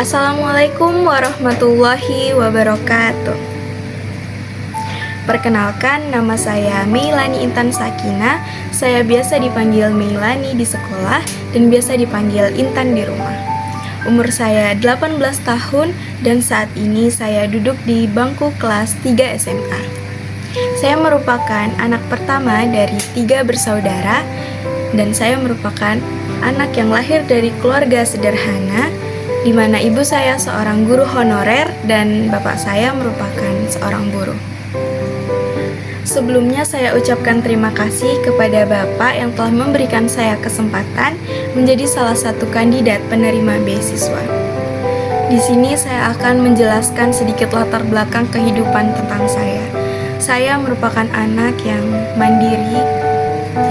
Assalamualaikum warahmatullahi wabarakatuh. Perkenalkan, nama saya Meilani Intan Sakina. Saya biasa dipanggil Meilani di sekolah dan biasa dipanggil Intan di rumah. Umur saya 18 tahun dan saat ini saya duduk di bangku kelas 3 SMA. Saya merupakan anak pertama dari 3 bersaudara dan saya merupakan anak yang lahir dari keluarga sederhana di mana ibu saya seorang guru honorer dan bapak saya merupakan seorang buruh. Sebelumnya saya ucapkan terima kasih kepada Bapak yang telah memberikan saya kesempatan menjadi salah satu kandidat penerima beasiswa. Di sini saya akan menjelaskan sedikit latar belakang kehidupan tentang saya. Saya merupakan anak yang mandiri,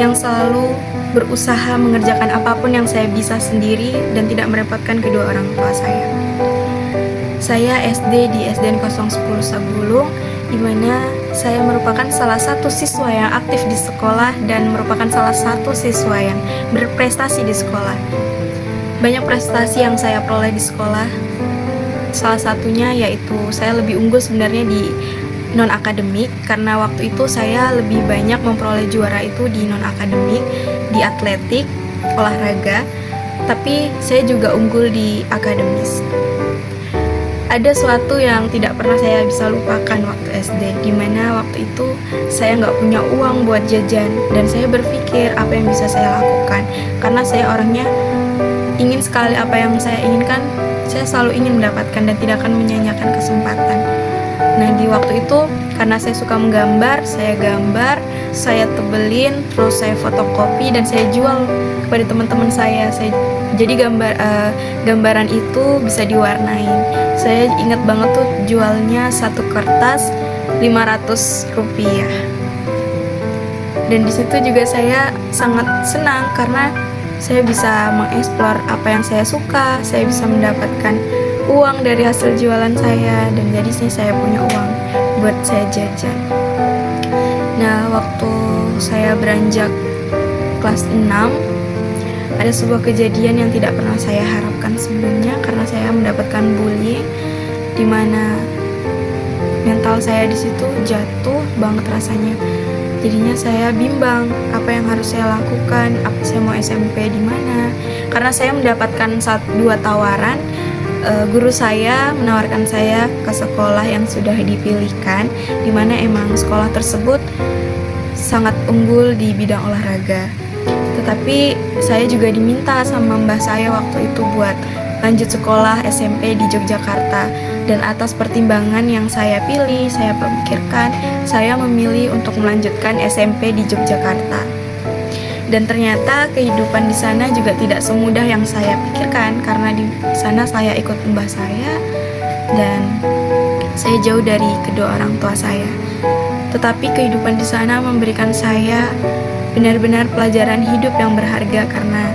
yang selalu berusaha mengerjakan apapun yang saya bisa sendiri dan tidak merepotkan kedua orang tua saya. Saya SD di SDN 010 Sabulung, di mana saya merupakan salah satu siswa yang aktif di sekolah dan merupakan salah satu siswa yang berprestasi di sekolah. Banyak prestasi yang saya peroleh di sekolah. Salah satunya yaitu saya lebih unggul sebenarnya di non-akademik, karena waktu itu saya lebih banyak memperoleh juara itu di non-akademik, di atletik, olahraga, tapi saya juga unggul di akademis. Ada suatu yang tidak pernah saya bisa lupakan waktu SD, dimana waktu itu saya nggak punya uang buat jajan dan saya berpikir apa yang bisa saya lakukan, karena saya orangnya ingin sekali apa yang saya inginkan, saya selalu ingin mendapatkan dan tidak akan menyanyiakan kesempatan. Nah, di waktu itu karena saya suka menggambar, saya gambar, saya tebelin, terus saya fotokopi dan saya jual kepada teman-teman saya. Jadi gambaran itu bisa diwarnain. Saya ingat banget tuh jualnya satu kertas 500 rupiah. Dan di situ juga saya sangat senang karena saya bisa mengeksplor apa yang saya suka, saya bisa mendapatkan uang dari hasil jualan saya, dan jadi sini saya punya uang buat saya jajan. Nah, waktu saya beranjak kelas 6, ada sebuah kejadian yang tidak pernah saya harapkan sebelumnya karena saya mendapatkan bullying, di mana mental saya di situ jatuh banget rasanya. Jadinya saya bimbang apa yang harus saya lakukan, apa saya mau SMP di mana. Karena saya mendapatkan 2 tawaran, guru saya menawarkan saya ke sekolah yang sudah dipilihkan, di mana emang sekolah tersebut sangat unggul di bidang olahraga. Tetapi saya juga diminta sama mbah saya waktu itu buat lanjut sekolah SMP di Yogyakarta. Dan atas pertimbangan yang saya pilih, saya pikirkan, saya memilih untuk melanjutkan SMP di Yogyakarta. Dan ternyata kehidupan di sana juga tidak semudah yang saya pikirkan, karena di sana saya ikut mbah saya dan saya jauh dari kedua orang tua saya. Tetapi kehidupan di sana memberikan saya benar-benar pelajaran hidup yang berharga, karena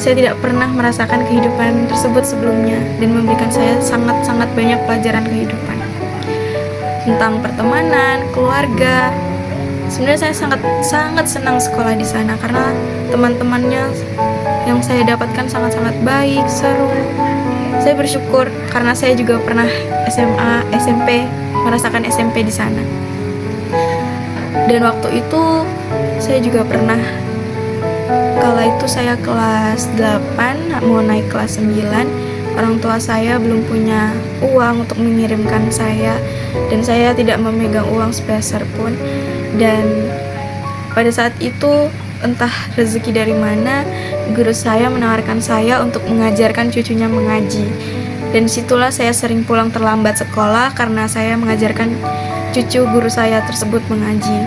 saya tidak pernah merasakan kehidupan tersebut sebelumnya dan memberikan saya sangat-sangat banyak pelajaran kehidupan tentang pertemanan, keluarga. Sebenarnya saya sangat senang sekolah di sana karena teman-temannya yang saya dapatkan sangat-sangat baik, seru. Saya bersyukur karena saya juga pernah SMA, SMP, merasakan SMP di sana. Dan waktu itu saya juga pernah, kala itu saya kelas 8 mau naik kelas 9, orang tua saya belum punya uang untuk mengirimkan saya dan saya tidak memegang uang sepeser pun. Dan pada saat itu entah rezeki dari mana, guru saya menawarkan saya untuk mengajarkan cucunya mengaji. Dan situlah saya sering pulang terlambat sekolah karena saya mengajarkan cucu guru saya tersebut mengaji.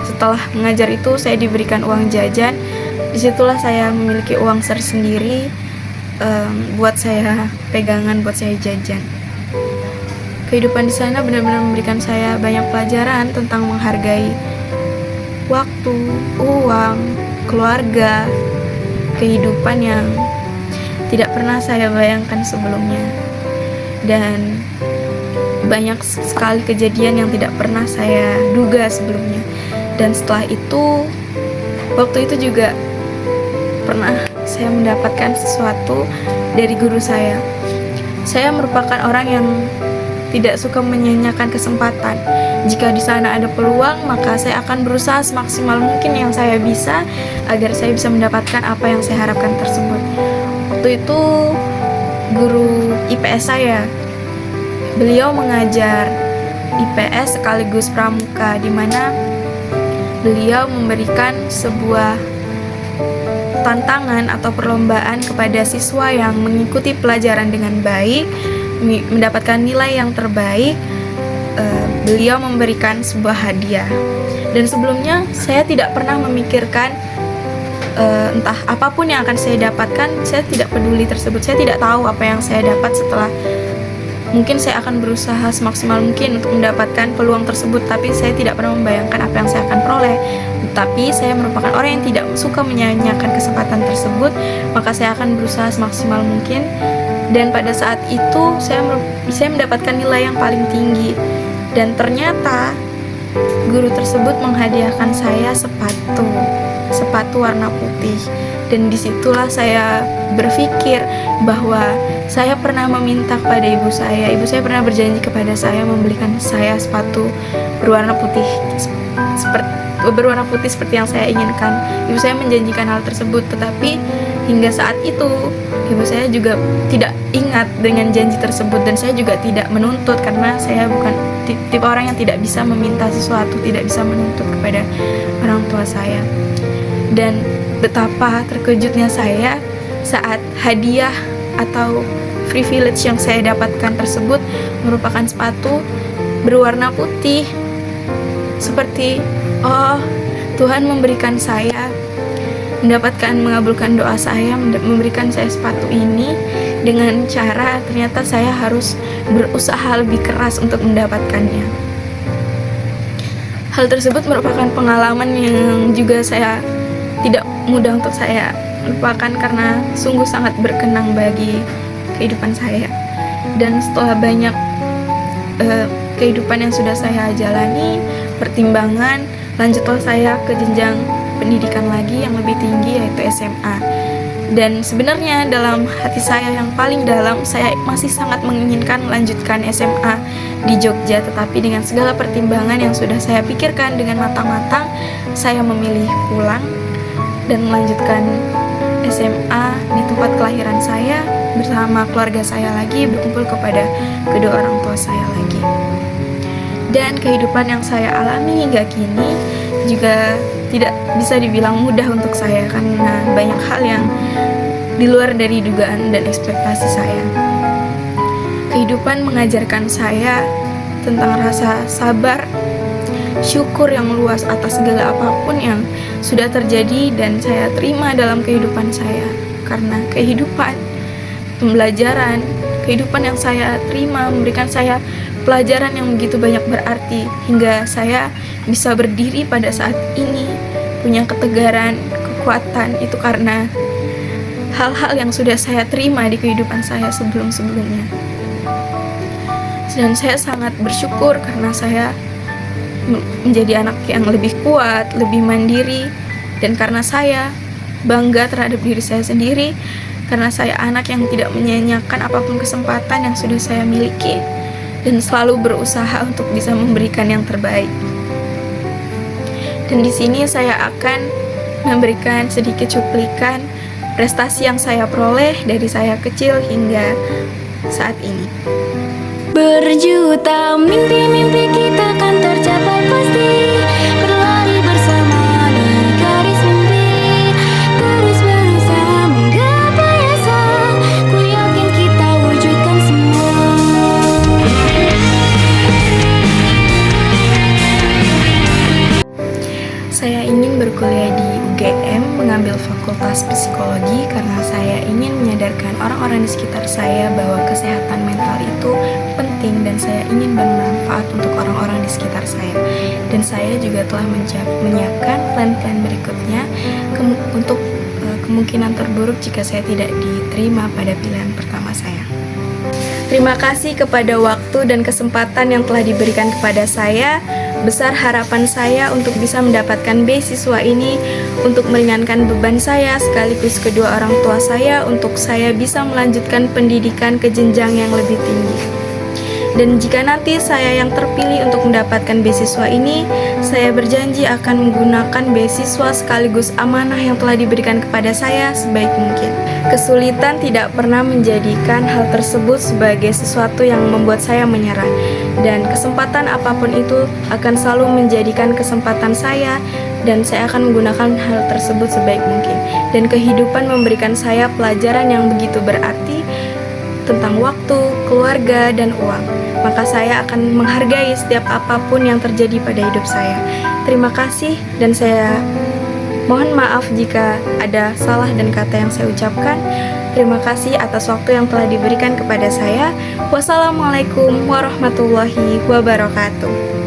Setelah mengajar itu saya diberikan uang jajan. Disitulah saya memiliki uang tersendiri buat saya pegangan, buat saya jajan. Kehidupan di sana benar-benar memberikan saya banyak pelajaran tentang menghargai waktu, uang, keluarga, kehidupan yang tidak pernah saya bayangkan sebelumnya. Dan banyak sekali kejadian yang tidak pernah saya duga sebelumnya. Dan setelah itu, waktu itu juga pernah saya mendapatkan sesuatu dari guru saya. Saya merupakan orang yang tidak suka menyia-nyiakan kesempatan. Jika di sana ada peluang, maka saya akan berusaha semaksimal mungkin yang saya bisa agar saya bisa mendapatkan apa yang saya harapkan tersebut. Waktu itu guru IPS saya, beliau mengajar IPS sekaligus pramuka, di mana beliau memberikan sebuah tantangan atau perlombaan kepada siswa yang mengikuti pelajaran dengan baik, mendapatkan nilai yang terbaik. Beliau memberikan sebuah hadiah, dan sebelumnya saya tidak pernah memikirkan entah apapun yang akan saya dapatkan. Saya tidak peduli tersebut, saya tidak tahu apa yang saya dapat setelah. Mungkin saya akan berusaha semaksimal mungkin untuk mendapatkan peluang tersebut, tapi saya tidak pernah membayangkan apa yang saya akan peroleh. Tapi saya merupakan orang yang tidak suka menyia-nyiakan kesempatan tersebut, maka saya akan berusaha semaksimal mungkin. Dan pada saat itu saya mendapatkan nilai yang paling tinggi, dan ternyata guru tersebut menghadiahkan saya sepatu warna putih. Dan disitulah saya berpikir bahwa saya pernah meminta kepada ibu saya pernah berjanji kepada saya membelikan saya sepatu berwarna putih seperti yang saya inginkan. Ibu saya menjanjikan hal tersebut, tetapi hingga saat itu ibu saya juga tidak ingat dengan janji tersebut, dan saya juga tidak menuntut karena saya bukan tipe orang yang tidak bisa meminta sesuatu, tidak bisa menuntut kepada orang tua saya. Dan betapa terkejutnya saya saat hadiah atau privilege yang saya dapatkan tersebut merupakan sepatu berwarna putih. Seperti, oh, Tuhan memberikan saya, mengabulkan doa saya, memberikan saya sepatu ini dengan cara ternyata saya harus berusaha lebih keras untuk mendapatkannya. Hal tersebut merupakan pengalaman yang juga saya tidak mudah untuk saya lupakan karena sungguh sangat berkenang bagi kehidupan saya. Dan setelah banyak kehidupan yang sudah saya jalani, pertimbangan, lanjutlah saya ke jenjang pendidikan lagi yang lebih tinggi, yaitu SMA. Dan sebenarnya dalam hati saya yang paling dalam, saya masih sangat menginginkan melanjutkan SMA di Jogja, tetapi dengan segala pertimbangan yang sudah saya pikirkan dengan matang-matang, saya memilih pulang dan melanjutkan SMA di tempat kelahiran saya bersama keluarga saya lagi, berkumpul kepada kedua orang tua saya lagi. Dan kehidupan yang saya alami hingga kini juga tidak bisa dibilang mudah untuk saya karena banyak hal yang di luar dari dugaan dan ekspektasi saya. Kehidupan mengajarkan saya tentang rasa sabar, syukur yang luas atas segala apapun yang sudah terjadi dan saya terima dalam kehidupan saya. Karena pembelajaran, kehidupan yang saya terima memberikan saya pelajaran yang begitu banyak berarti, hingga saya bisa berdiri pada saat ini, punya ketegaran, kekuatan, itu karena hal-hal yang sudah saya terima di kehidupan saya sebelum-sebelumnya. Dan saya sangat bersyukur karena saya menjadi anak yang lebih kuat, lebih mandiri, dan karena saya bangga terhadap diri saya sendiri, karena saya anak yang tidak menyia-nyiakan apapun kesempatan yang sudah saya miliki dan selalu berusaha untuk bisa memberikan yang terbaik. Dan di sini saya akan memberikan sedikit cuplikan prestasi yang saya peroleh dari saya kecil hingga saat ini. Berjuta mimpi-mimpi kita kan tercapai pasti, berlari bersama di garis mimpi, terus berusaha menggapai asa, ku yakin kita wujudkan semua. Saya ingin berkuliah di UGM, mengambil fakultas psikologi karena saya ingin menyadarkan orang-orang di sekitar saya bahwa kesehatan mental itu penting dan saya ingin bermanfaat untuk orang-orang di sekitar saya. Dan saya juga telah menyiapkan plan-plan berikutnya untuk kemungkinan terburuk jika saya tidak diterima pada pilihan pertama saya. Terima kasih kepada waktu dan kesempatan yang telah diberikan kepada saya. Besar harapan saya untuk bisa mendapatkan beasiswa ini untuk meringankan beban saya sekaligus kedua orang tua saya untuk saya bisa melanjutkan pendidikan ke jenjang yang lebih tinggi. Dan jika nanti saya yang terpilih untuk mendapatkan beasiswa ini, saya berjanji akan menggunakan beasiswa sekaligus amanah yang telah diberikan kepada saya sebaik mungkin. Kesulitan tidak pernah menjadikan hal tersebut sebagai sesuatu yang membuat saya menyerah. Dan kesempatan apapun itu akan selalu menjadikan kesempatan saya, dan saya akan menggunakan hal tersebut sebaik mungkin. Dan kehidupan memberikan saya pelajaran yang begitu berarti tentang waktu, keluarga, dan uang. Maka saya akan menghargai setiap apapun yang terjadi pada hidup saya. Terima kasih, dan saya mohon maaf jika ada salah dan kata yang saya ucapkan. Terima kasih atas waktu yang telah diberikan kepada saya. Wassalamualaikum warahmatullahi wabarakatuh.